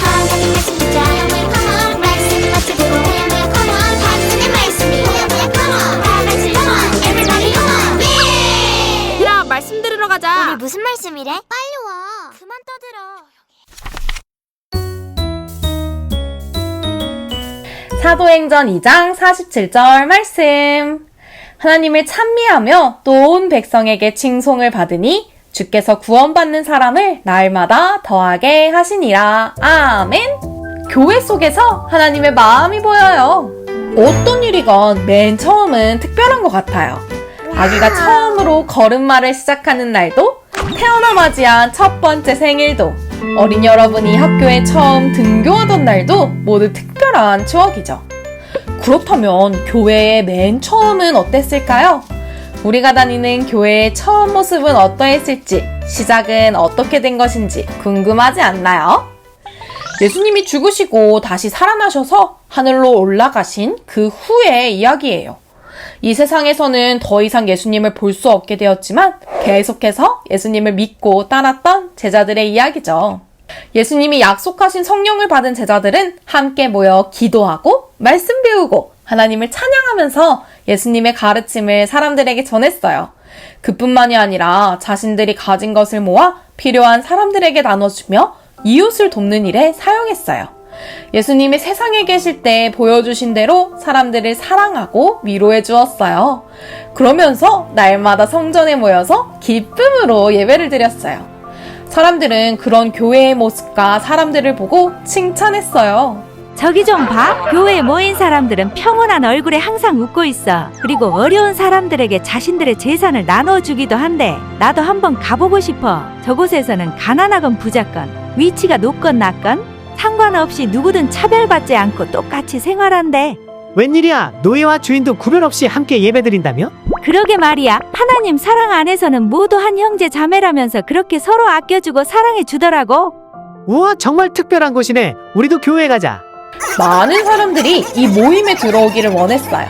하나님 말씀 듣자 컴온 말씀 같이 보고 컴온 하나님의 말씀이 컴온 다같이 컴온 everybody 컴온 예! 야, 말씀 들으러 가자. 우리 무슨 말씀이래? 빨리 와 그만 떠들어. 사도행전 2장 47절 말씀. 하나님을 찬미하며 또 온 백성에게 칭송을 받으니 주께서 구원받는 사람을 날마다 더하게 하시니라. 아멘. 교회 속에서 하나님의 마음이 보여요. 어떤 일이건 맨 처음은 특별한 것 같아요. 아기가 처음으로 걸음마를 시작하는 날도, 태어나 맞이한 첫 번째 생일도, 어린 여러분이 학교에 처음 등교하던 날도 모두 특별한 추억이죠. 그렇다면 교회의 맨 처음은 어땠을까요? 우리가 다니는 교회의 처음 모습은 어떠했을지, 시작은 어떻게 된 것인지 궁금하지 않나요? 예수님이 죽으시고 다시 살아나셔서 하늘로 올라가신 그 후의 이야기예요. 이 세상에서는 더 이상 예수님을 볼 수 없게 되었지만 계속해서 예수님을 믿고 따랐던 제자들의 이야기죠. 예수님이 약속하신 성령을 받은 제자들은 함께 모여 기도하고 말씀 배우고 하나님을 찬양하면서 예수님의 가르침을 사람들에게 전했어요. 그뿐만이 아니라 자신들이 가진 것을 모아 필요한 사람들에게 나눠주며 이웃을 돕는 일에 사용했어요. 예수님이 세상에 계실 때 보여주신 대로 사람들을 사랑하고 위로해 주었어요. 그러면서 날마다 성전에 모여서 기쁨으로 예배를 드렸어요. 사람들은 그런 교회의 모습과 사람들을 보고 칭찬했어요. 저기 좀 봐. 교회에 모인 사람들은 평온한 얼굴에 항상 웃고 있어. 그리고 어려운 사람들에게 자신들의 재산을 나눠주기도 한대. 나도 한번 가보고 싶어. 저곳에서는 가난하건 부자건, 위치가 높건 낮건 상관없이 누구든 차별받지 않고 똑같이 생활한대. 웬일이야? 노예와 주인도 구별 없이 함께 예배드린다며? 그러게 말이야. 하나님 사랑 안에서는 모두 한 형제 자매라면서 그렇게 서로 아껴주고 사랑해 주더라고. 우와, 정말 특별한 곳이네. 우리도 교회 가자. 많은 사람들이 이 모임에 들어오기를 원했어요.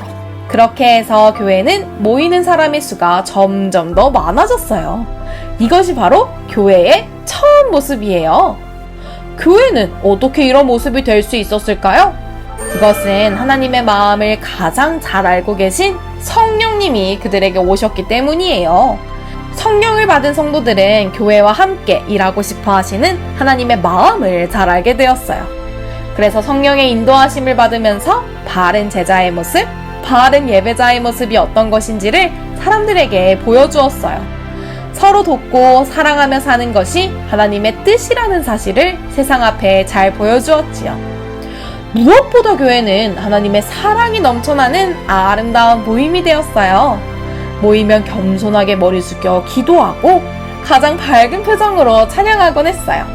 그렇게 해서 교회는 모이는 사람의 수가 점점 더 많아졌어요. 이것이 바로 교회의 처음 모습이에요. 교회는 어떻게 이런 모습이 될 수 있었을까요? 그것은 하나님의 마음을 가장 잘 알고 계신 성령님이 그들에게 오셨기 때문이에요. 성령을 받은 성도들은 교회와 함께 일하고 싶어 하시는 하나님의 마음을 잘 알게 되었어요. 그래서 성령의 인도하심을 받으면서 바른 제자의 모습, 바른 예배자의 모습이 어떤 것인지를 사람들에게 보여주었어요. 서로 돕고 사랑하며 사는 것이 하나님의 뜻이라는 사실을 세상 앞에 잘 보여주었지요. 무엇보다 교회는 하나님의 사랑이 넘쳐나는 아름다운 모임이 되었어요. 모이면 겸손하게 머리 숙여 기도하고 가장 밝은 표정으로 찬양하곤 했어요.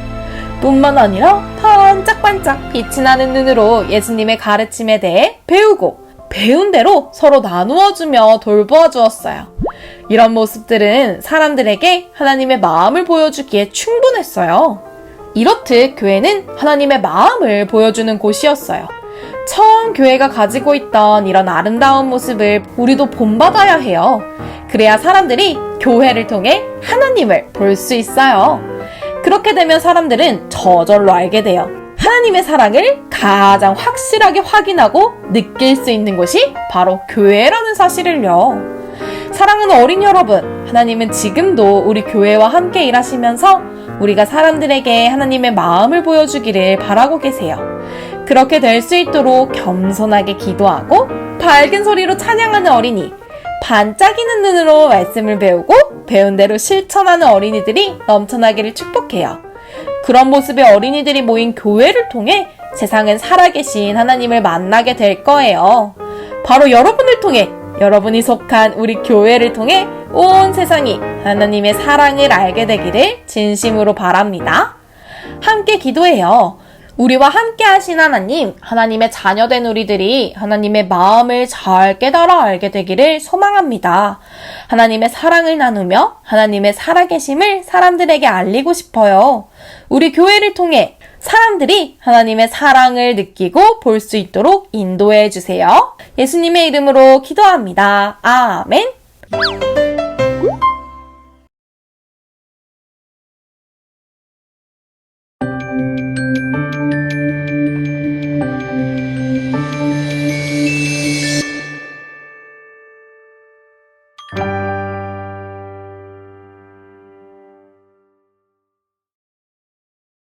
뿐만 아니라 반짝반짝 빛이 나는 눈으로 예수님의 가르침에 대해 배우고 배운 대로 서로 나누어주며 돌보아 주었어요. 이런 모습들은 사람들에게 하나님의 마음을 보여주기에 충분했어요. 이렇듯 교회는 하나님의 마음을 보여주는 곳이었어요. 처음 교회가 가지고 있던 이런 아름다운 모습을 우리도 본받아야 해요. 그래야 사람들이 교회를 통해 하나님을 볼 수 있어요. 그렇게 되면 사람들은 저절로 알게 돼요. 하나님의 사랑을 가장 확실하게 확인하고 느낄 수 있는 곳이 바로 교회라는 사실을요. 사랑하는 어린 여러분, 하나님은 지금도 우리 교회와 함께 일하시면서 우리가 사람들에게 하나님의 마음을 보여주기를 바라고 계세요. 그렇게 될 수 있도록 겸손하게 기도하고 밝은 소리로 찬양하는 어린이, 반짝이는 눈으로 말씀을 배우고 배운 대로 실천하는 어린이들이 넘쳐나기를 축복해요. 그런 모습의 어린이들이 모인 교회를 통해 세상은 살아계신 하나님을 만나게 될 거예요. 바로 여러분을 통해, 여러분이 속한 우리 교회를 통해 온 세상이 하나님의 사랑을 알게 되기를 진심으로 바랍니다. 함께 기도해요. 우리와 함께 하신 하나님, 하나님의 자녀된 우리들이 하나님의 마음을 잘 깨달아 알게 되기를 소망합니다. 하나님의 사랑을 나누며 하나님의 살아계심을 사람들에게 알리고 싶어요. 우리 교회를 통해 사람들이 하나님의 사랑을 느끼고 볼 수 있도록 인도해 주세요. 예수님의 이름으로 기도합니다. 아멘.